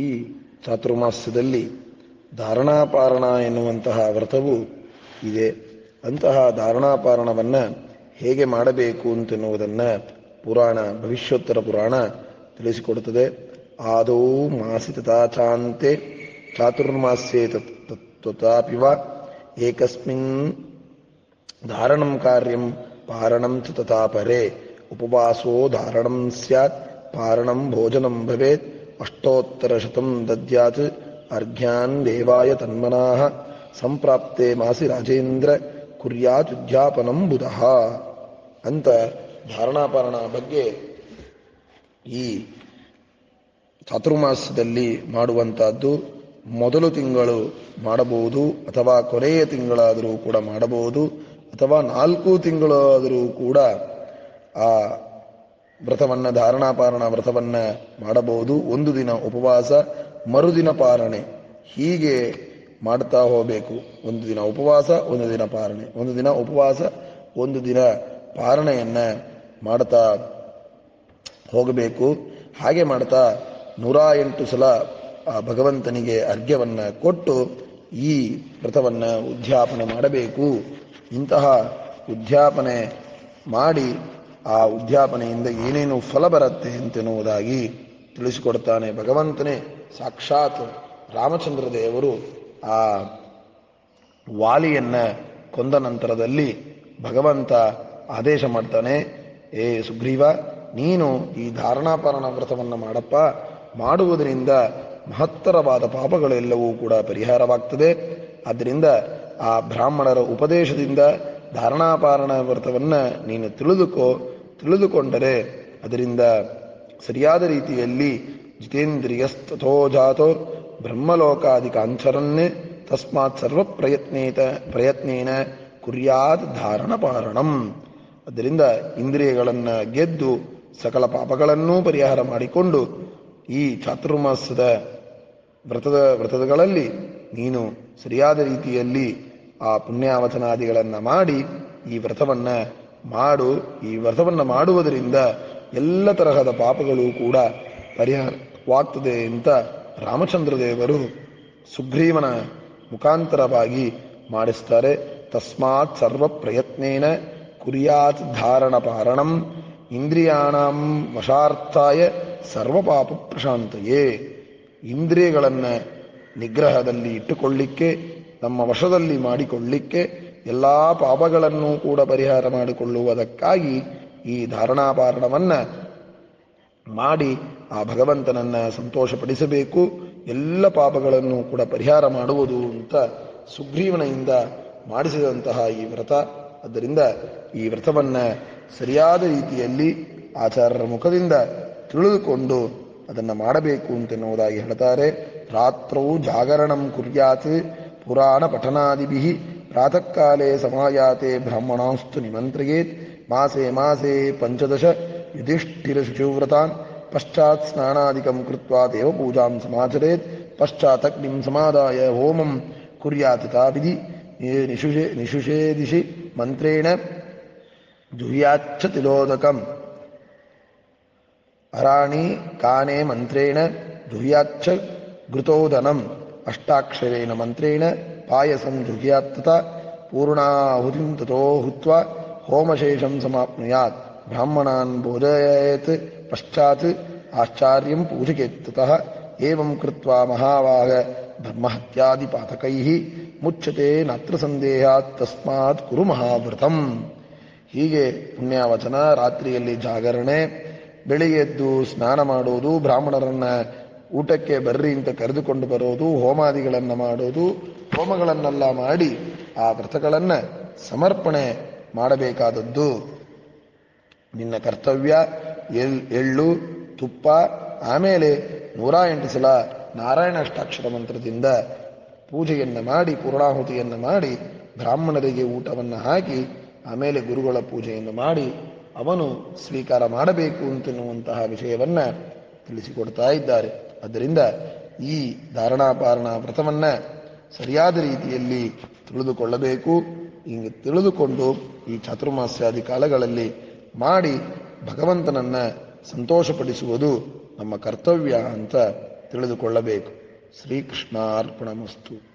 ಈ ಚಾತುರ್ಮಾಸ್ಯದಲ್ಲಿ ಧಾರಣಾಪಾರಣ ಎನ್ನುವಂತಹ ವ್ರತವು ಇದೆ. ಅಂತಹ ಧಾರಣಾಪಾರಣವನ್ನು ಹೇಗೆ ಮಾಡಬೇಕು ಅಂತೆನ್ನುವುದನ್ನು ಪುರಾಣ, ಭವಿಷ್ಯೋತ್ತರ ಪುರಾಣ ತಿಳಿಸಿಕೊಡುತ್ತದೆ. ಆದೌ ಮಾಸಿ ತಥಾಚಾಂತೆ ಚಾತುರ್ಮಾಸ್ಯೆ ತಥಾಪಿವ ಏಕಸ್ಮಿನ್ ಧಾರಣಂ ಕಾರ್ಯಂ ಪಾರಣಂ ಚ ತಥಾ ಪರೇ ಉಪವಾಸೋ ಧಾರಣಂ ಸ್ಯಾತ್ ಪಾರಣಂ ಭೋಜನಂ ಭವೇತ್ ಅಷ್ಟೋತ್ತರಶತಂ ದದ್ಯಾತ್ ಅರ್ಘ್ಯಾನ್ ದೇವಾಯ ತನ್ಮನಾಃ ಸಂಪ್ರಾಪ್ತೆ ಮಾಸಿ ರಾಜೇಂದ್ರ ಕುರ್ಯಾತ್ ಉದ್ಯಾಪನಂ ಬುಧಃ ಅಂತ ಧಾರಣಾಪಾರಣ ಬಗ್ಗೆ ಈ ಚಾತುರ್ಮಾಸ್ಯದಲ್ಲಿ ಮಾಡುವಂತಹದ್ದು. ಮೊದಲು ತಿಂಗಳು ಮಾಡಬಹುದು, ಅಥವಾ ಕೊನೆಯ ತಿಂಗಳಾದರೂ ಕೂಡ ಮಾಡಬಹುದು, ಅಥವಾ 4 ತಿಂಗಳಾದರೂ ಕೂಡ ಆ ವ್ರತವನ್ನು, ಧಾರಣಾಪಾರಣ ವ್ರತವನ್ನು ಮಾಡಬಹುದು. 1 ದಿನ ಉಪವಾಸ, ಮರುದಿನ ಪಾರಣೆ, ಹೀಗೆ ಮಾಡ್ತಾ ಹೋಗಬೇಕು. 1 ದಿನ ಉಪವಾಸ, 1 ದಿನ ಪಾರಣೆ, 1 ದಿನ ಉಪವಾಸ, 1 ದಿನ ಪಾರಣೆಯನ್ನು ಮಾಡ್ತಾ ಹೋಗಬೇಕು. ಹಾಗೆ ಮಾಡ್ತಾ 108 ಸಲ ಆ ಭಗವಂತನಿಗೆ ಅರ್ಘ್ಯವನ್ನು ಕೊಟ್ಟು ಈ ವ್ರತವನ್ನು ಉದ್ಯಾಪನೆ ಮಾಡಬೇಕು. ಇಂತಹ ಉದ್ಯಾಪನೆ ಮಾಡಿ ಆ ಉದ್ಯಾಪನೆಯಿಂದ ಏನೇನು ಫಲ ಬರುತ್ತೆ ಅಂತೆನ್ನುವುದಾಗಿ ತಿಳಿಸಿಕೊಡ್ತಾನೆ ಭಗವಂತನೇ. ಸಾಕ್ಷಾತ್ ರಾಮಚಂದ್ರ ದೇವರು ಆ ವಾಲಿಯನ್ನು ಕೊಂದ ನಂತರದಲ್ಲಿ ಭಗವಂತ ಆದೇಶ ಮಾಡ್ತಾನೆ, ಏ ಸುಗ್ರೀವ, ನೀನು ಈ ಧಾರಣಾಪಾರಣ ವ್ರತವನ್ನು ಮಾಡಪ್ಪ. ಮಾಡುವುದರಿಂದ ಮಹತ್ತರವಾದ ಪಾಪಗಳೆಲ್ಲವೂ ಕೂಡ ಪರಿಹಾರವಾಗ್ತದೆ. ಆದ್ದರಿಂದ ಆ ಬ್ರಾಹ್ಮಣರ ಉಪದೇಶದಿಂದ ಧಾರಣಾಪಾರಣ ವ್ರತವನ್ನು ನೀನು ತಿಳಿದುಕೊಂಡರೆ ಅದರಿಂದ ಸರಿಯಾದ ರೀತಿಯಲ್ಲಿ ಜಿತೇಂದ್ರಿಯಸ್ತಥೋ ಜಾತೋ ಬ್ರಹ್ಮಲೋಕಾದಿಕಾಂಚರನ್ನೇ ತಸ್ಮಾತ್ ಸರ್ವ ಪ್ರಯತ್ನೇನ ಕುರ್ಯಾತ್ ಧಾರಣಪಾರಣಂ. ಅದರಿಂದ ಇಂದ್ರಿಯಗಳನ್ನು ಗೆದ್ದು ಸಕಲ ಪಾಪಗಳನ್ನೂ ಪರಿಹಾರ ಮಾಡಿಕೊಂಡು ಈ ಚಾತುರ್ಮಾಸದ ವ್ರತಗಳಲ್ಲಿ ನೀನು ಸರಿಯಾದ ರೀತಿಯಲ್ಲಿ ಆ ಪುಣ್ಯಾವಚನಾದಿಗಳನ್ನು ಮಾಡಿ ಈ ವ್ರತವನ್ನು ಮಾಡು. ಈ ವ್ರತವನ್ನು ಮಾಡುವುದರಿಂದ ಎಲ್ಲ ತರಹದ ಪಾಪಗಳು ಕೂಡ ಪರಿಹಾರವಾಗ್ತದೆ ಅಂತ ರಾಮಚಂದ್ರ ದೇವರು ಸುಗ್ರೀವನ ಮುಖಾಂತರವಾಗಿ ಮಾಡಿಸ್ತಾರೆ. ತಸ್ಮಾತ್ ಸರ್ವ ಪ್ರಯತ್ನೇನ ಕುರ್ಯಾತ್ ಧಾರಣಪಾರಣಂ ಇಂದ್ರಿಯಾಣಂ ವಶಾರ್ಥಾಯ ಸರ್ವಪಾಪ ಪ್ರಶಾಂತಯೇ. ಇಂದ್ರಿಯಗಳನ್ನು ನಿಗ್ರಹದಲ್ಲಿ ಇಟ್ಟುಕೊಳ್ಳಿಕ್ಕೆ, ನಮ್ಮ ವಶದಲ್ಲಿ ಮಾಡಿಕೊಳ್ಳಿಕ್ಕೆ, ಎಲ್ಲ ಪಾಪಗಳನ್ನು ಕೂಡ ಪರಿಹಾರ ಮಾಡಿಕೊಳ್ಳುವುದಕ್ಕಾಗಿ ಈ ಧಾರಣಾಪಾರಣವನ್ನು ಮಾಡಿ ಆ ಭಗವಂತನನ್ನು ಸಂತೋಷಪಡಿಸಬೇಕು. ಎಲ್ಲ ಪಾಪಗಳನ್ನು ಕೂಡ ಪರಿಹಾರ ಮಾಡುವುದು ಅಂತ ಸುಗ್ರೀವನಿಂದ ಮಾಡಿಸಿದಂತಹ ಈ ವ್ರತ. ಆದ್ದರಿಂದ ಈ ವ್ರತವನ್ನು ಸರಿಯಾದ ರೀತಿಯಲ್ಲಿ ಆಚಾರ್ಯರ ಮುಖದಿಂದ ತಿಳಿದುಕೊಂಡು ಅದನ್ನು ಮಾಡಬೇಕು ಅಂತೆನ್ನುವುದಾಗಿ ಹೇಳ್ತಾರೆ. ರಾತ್ರೌ ಜಾಗರಣಂ ಕುರ್ಯಾತ್ ಪುರಾಣ ಪಠನಾದಿಭಿಃ ಪ್ರಾತಃ ಕಾಲೇ ಸಮಾಯಾತೆ ಬ್ರಾಹ್ಮಣಾಂಸ್ತು ನಿಮಂತ್ರಯೇತ್ ಮಾಸೆ ಮಾಸೆ 15 ಯುಧಿಷ್ಠಿರ ಶುಚಿವ್ರತಾನ್ ಪಶ್ಚಾತ್ ಸ್ನಾನಾದಿಕಂ ಕೃತ್ವಾ ದೇವ ಪೂಜಾಂ ಸಮಾಚರೇತ್ ಪಶ್ಚಾತ್ ಅಗ್ನಿಂ ಸಮಾದಾಯ ಹೋಮಂ ಕುರ್ಯಾತ್ ತಾವಿಧಿ ನಿಶುಷೇದಿಶಿ ಮಂತ್ರೇಣ ಜುಹ್ಯಾಚ್ಚ ತಿಲೋದಕಂ ಅರಾಣಿ ಕಾನೆ ಮಂತ್ರೇಣ ಜುಹ್ಯಾಚ್ಚ ಘೃತೋದನಂ ಅಷ್ಟಾಕ್ಷರೇಣ ಮಂತ್ರೇಣ ಪಾಯಸಂ ಜುಹ್ಯಾತ್ತತ ಪೂರ್ಣಾಹುತಿಂ ತಥೋ ಹುತ್ವಾ ಹೋಮಶೇಷಂ ಸಮಾಪ್ನುಯಾತ್ ಬ್ರಾಹ್ಮಣಾನ್ ಬೋಧಯೇತ್ ಪಶ್ಚಾತ್ ಆಚಾರ್ಯಂ ಪೂಜಯೇತ್ತತಃ ಏವಂ ಕೃತ್ವಾ ಮಹಾವಾಗ ಬ್ರಹ್ಮಹತ್ಯಾದಿ ಪಾತಕೈಃ ಮುಚ್ಯತೆ ನಾತ್ರ ಸಂದೇಹಾತ್ ತಸ್ಮಾತ್ ಕುರು ಮಹಾವ್ರತಂ. ಹೀಗೆ ಪುಣ್ಯಾವಚನ, ರಾತ್ರಿಯಲ್ಲಿ ಜಾಗರಣೆ, ಬೆಳಿಗ್ಗೆ ಎದ್ದು ಸ್ನಾನ ಮಾಡೋದು, ಬ್ರಾಹ್ಮಣರನ್ನ ಊಟಕ್ಕೆ ಬರ್ರಿ ಅಂತ ಕರೆದುಕೊಂಡು ಬರೋದು, ಹೋಮಾದಿಗಳನ್ನು ಮಾಡೋದು, ಹೋಮಗಳನ್ನೆಲ್ಲ ಮಾಡಿ ಆ ವ್ರತಗಳನ್ನು ಸಮರ್ಪಣೆ ಮಾಡಬೇಕಾದದ್ದು ನಿನ್ನ ಕರ್ತವ್ಯ. ಎಳ್ಳು, ತುಪ್ಪ, ಆಮೇಲೆ 108 ಸಲ ನಾರಾಯಣ ಅಷ್ಟಾಕ್ಷರ ಮಂತ್ರದಿಂದ ಪೂಜೆಯನ್ನು ಮಾಡಿ, ಪೂರ್ಣಾಹುತಿಯನ್ನು ಮಾಡಿ, ಬ್ರಾಹ್ಮಣರಿಗೆ ಊಟವನ್ನು ಹಾಕಿ, ಆಮೇಲೆ ಗುರುಗಳ ಪೂಜೆಯನ್ನು ಮಾಡಿ ಅವನು ಸ್ವೀಕಾರ ಮಾಡಬೇಕು ಅಂತನ್ನುವಂತಹ ವಿಷಯವನ್ನು ತಿಳಿಸಿಕೊಡ್ತಾ ಇದ್ದಾರೆ. ಆದ್ದರಿಂದ ಈ ಧಾರಣಾಪಾರಣ ವ್ರತವನ್ನು ಸರಿಯಾದ ರೀತಿಯಲ್ಲಿ ತಿಳಿದುಕೊಳ್ಳಬೇಕು. ಹಿಂಗೆ ತಿಳಿದುಕೊಂಡು ಈ ಚಾತುರ್ಮಾಸ್ಯಾದಿ ಕಾಲಗಳಲ್ಲಿ ಮಾಡಿ ಭಗವಂತನನ್ನು ಸಂತೋಷಪಡಿಸುವುದು ನಮ್ಮ ಕರ್ತವ್ಯ ಅಂತ ತಿಳಿದುಕೊಳ್ಳಬೇಕು. ಶ್ರೀಕೃಷ್ಣಾರ್ಪಣಮಸ್ತು.